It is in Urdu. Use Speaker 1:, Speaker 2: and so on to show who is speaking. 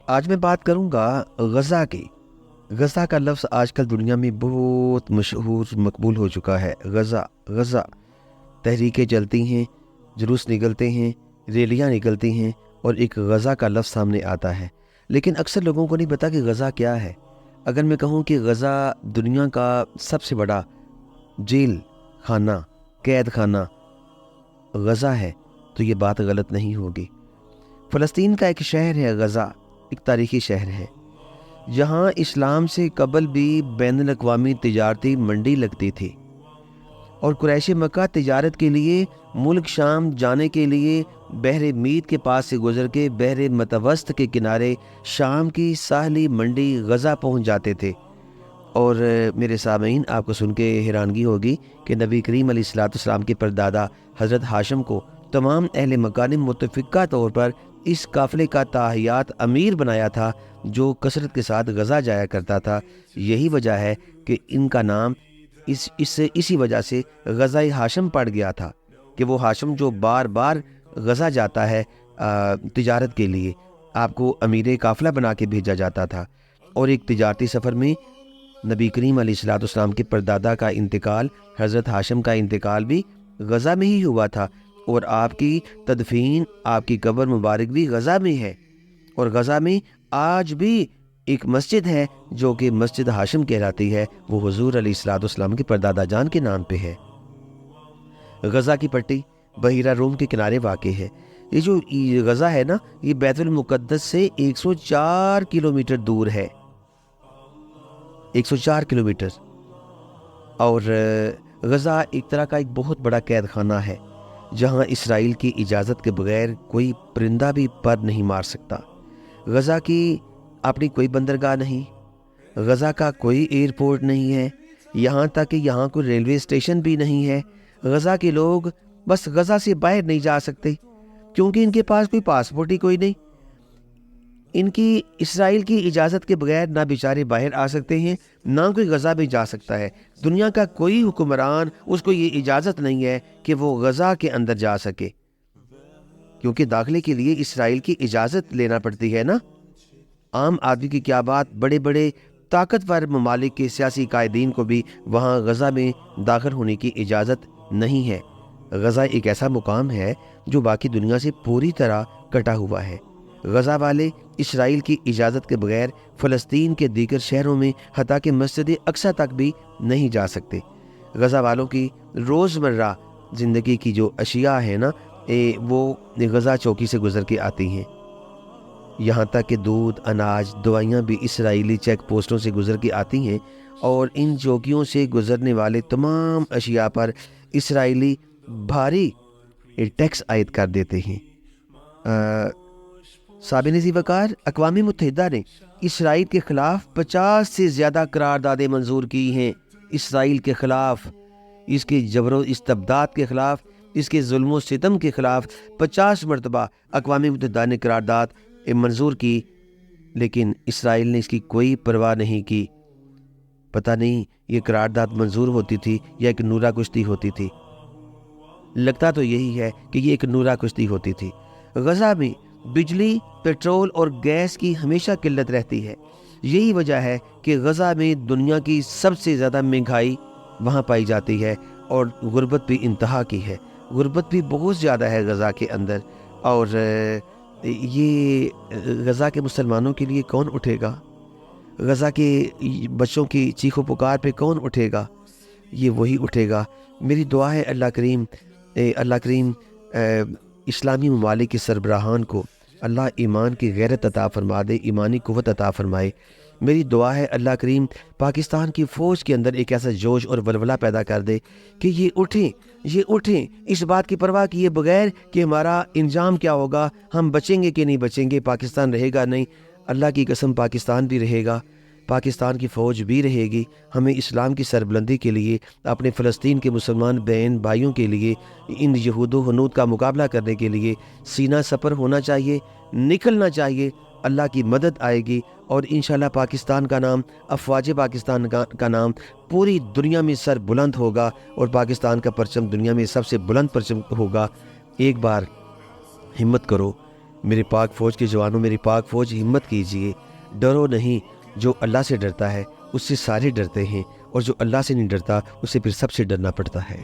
Speaker 1: آج میں بات کروں گا غزہ کی۔ غزہ کا لفظ آج کل دنیا میں بہت مشہور مقبول ہو چکا ہے۔ غزہ غزہ، تحریکیں چلتی ہیں، جلوس نکلتے ہیں، ریلیاں نکلتی ہیں اور ایک غزہ کا لفظ سامنے آتا ہے، لیکن اکثر لوگوں کو نہیں پتا کہ غزہ کیا ہے۔ اگر میں کہوں کہ غزہ دنیا کا سب سے بڑا جیل خانہ، قید خانہ غزہ ہے تو یہ بات غلط نہیں ہوگی۔ فلسطین کا ایک شہر ہے غزہ، ایک تاریخی شہر ہے جہاں اسلام سے قبل بھی بین الاقوامی تجارتی منڈی لگتی تھی، اور قریش مکہ تجارت کے لیے ملک شام جانے کے لیے بحر میت کے پاس سے گزر کے بحر متوسط کے کنارے شام کی ساحلی منڈی غزہ پہنچ جاتے تھے۔ اور میرے سامعین، آپ کو سن کے حیرانگی ہوگی کہ نبی کریم علیہ السلام کے پردادا حضرت ہاشم کو تمام اہل مکہ نے متفقہ طور پر اس قافلے کا تاحیات امیر بنایا تھا جو کثرت کے ساتھ غزہ جایا کرتا تھا۔ یہی وجہ ہے کہ ان کا نام اسی وجہ سے غزہ ہاشم پڑ گیا تھا کہ وہ ہاشم جو بار بار غزہ جاتا ہے تجارت کے لیے، آپ کو امیر قافلہ بنا کے بھیجا جاتا تھا۔ اور ایک تجارتی سفر میں نبی کریم علیہ السلام کے پردادا کا انتقال، حضرت ہاشم کا انتقال بھی غزہ میں ہی ہوا تھا، اور آپ کی تدفین، آپ کی قبر مبارک بھی غزہ میں ہے۔ اور غزہ میں آج بھی ایک مسجد ہے جو کہ مسجد ہاشم کہلاتی ہے، وہ حضور علیہ السلام کے پردادا جان کے نام پہ ہے۔ غزہ کی پٹی بحیرہ روم کے کنارے واقع ہے۔ یہ جو غزہ ہے نا، یہ بیت المقدس سے 104 کلومیٹر دور ہے، 104 کلومیٹر۔ اور غزہ ایک طرح کا ایک بہت بڑا قید خانہ ہے جہاں اسرائیل کی اجازت کے بغیر کوئی پرندہ بھی پر نہیں مار سکتا۔ غزہ کی اپنی کوئی بندرگاہ نہیں، غزہ کا کوئی ایئرپورٹ نہیں ہے، یہاں تک کہ یہاں کوئی ریلوے اسٹیشن بھی نہیں ہے۔ غزہ کے لوگ بس غزہ سے باہر نہیں جا سکتے کیونکہ ان کے پاس کوئی پاسپورٹ ہی کوئی نہیں۔ ان کی اسرائیل کی اجازت کے بغیر نہ بیچارے باہر آ سکتے ہیں، نہ کوئی غزہ بھی جا سکتا ہے۔ دنیا کا کوئی حکمران اس کو یہ اجازت نہیں ہے کہ وہ غزہ کے اندر جا سکے، کیونکہ داخلے کے لیے اسرائیل کی اجازت لینا پڑتی ہے نا۔ عام آدمی کی کیا بات، بڑے بڑے طاقتور ممالک کے سیاسی قائدین کو بھی وہاں غزہ میں داخل ہونے کی اجازت نہیں ہے۔ غزہ ایک ایسا مقام ہے جو باقی دنیا سے پوری طرح کٹا ہوا ہے۔ غزہ والے اسرائیل کی اجازت کے بغیر فلسطین کے دیگر شہروں میں حتیٰ کہ مسجد اقصی تک بھی نہیں جا سکتے۔ غزہ والوں کی روزمرہ زندگی کی جو اشیاء ہیں نا، وہ غزہ چوکی سے گزر کے آتی ہیں۔ یہاں تک کہ دودھ، اناج، دوائیاں بھی اسرائیلی چیک پوسٹوں سے گزر کے آتی ہیں، اور ان چوکیوں سے گزرنے والے تمام اشیاء پر اسرائیلی بھاری ٹیکس عائد کر دیتے ہیں۔ سابق ذی وقار، اقوام متحدہ نے اسرائیل کے خلاف 50 سے زیادہ قراردادیں منظور کی ہیں۔ اسرائیل کے خلاف، اس کے جبر و استبداد کے خلاف، اس کے ظلم و ستم کے خلاف 50 مرتبہ اقوام متحدہ نے قرارداد منظور کی، لیکن اسرائیل نے اس کی کوئی پرواہ نہیں کی۔ پتہ نہیں یہ قرارداد منظور ہوتی تھی یا ایک نورہ کشتی ہوتی تھی۔ لگتا تو یہی ہے کہ یہ ایک نورہ کشتی ہوتی تھی۔ غزہ میں بجلی، پیٹرول اور گیس کی ہمیشہ قلت رہتی ہے۔ یہی وجہ ہے کہ غزہ میں دنیا کی سب سے زیادہ مہنگائی وہاں پائی جاتی ہے، اور غربت بھی انتہا کی ہے۔ غربت بھی بہت زیادہ ہے غزہ کے اندر، اور یہ غزہ کے مسلمانوں کے لیے کون اٹھے گا؟ غزہ کے بچوں کی چیخ و پکار پہ کون اٹھے گا؟ یہ وہی اٹھے گا۔ میری دعا ہے اللہ کریم اسلامی ممالک کے سربراہان کو اللہ ایمان کی غیرت عطا فرما دے، ایمانی قوت عطا فرمائے۔ میری دعا ہے اللہ کریم پاکستان کی فوج کے اندر ایک ایسا جوش اور ولولہ پیدا کر دے کہ یہ اٹھیں اس بات کی پرواہ کیے بغیر کہ ہمارا انجام کیا ہوگا، ہم بچیں گے کہ نہیں بچیں گے، پاکستان رہے گا نہیں۔ اللہ کی قسم پاکستان بھی رہے گا، پاکستان کی فوج بھی رہے گی۔ ہمیں اسلام کی سربلندی کے لیے، اپنے فلسطین کے مسلمان بہن بھائیوں کے لیے، ان یہود و ہنود کا مقابلہ کرنے کے لیے سینہ سپر ہونا چاہیے، نکلنا چاہیے۔ اللہ کی مدد آئے گی، اور انشاءاللہ پاکستان کا نام، افواج پاکستان کا نام پوری دنیا میں سر بلند ہوگا، اور پاکستان کا پرچم دنیا میں سب سے بلند پرچم ہوگا۔ ایک بار ہمت کرو، میرے پاک فوج کے جوانوں، میری پاک فوج، ہمت کیجئے، ڈرو نہیں۔ جو اللہ سے ڈرتا ہے اس سے سارے ڈرتے ہیں، اور جو اللہ سے نہیں ڈرتا اسے پھر سب سے ڈرنا پڑتا ہے۔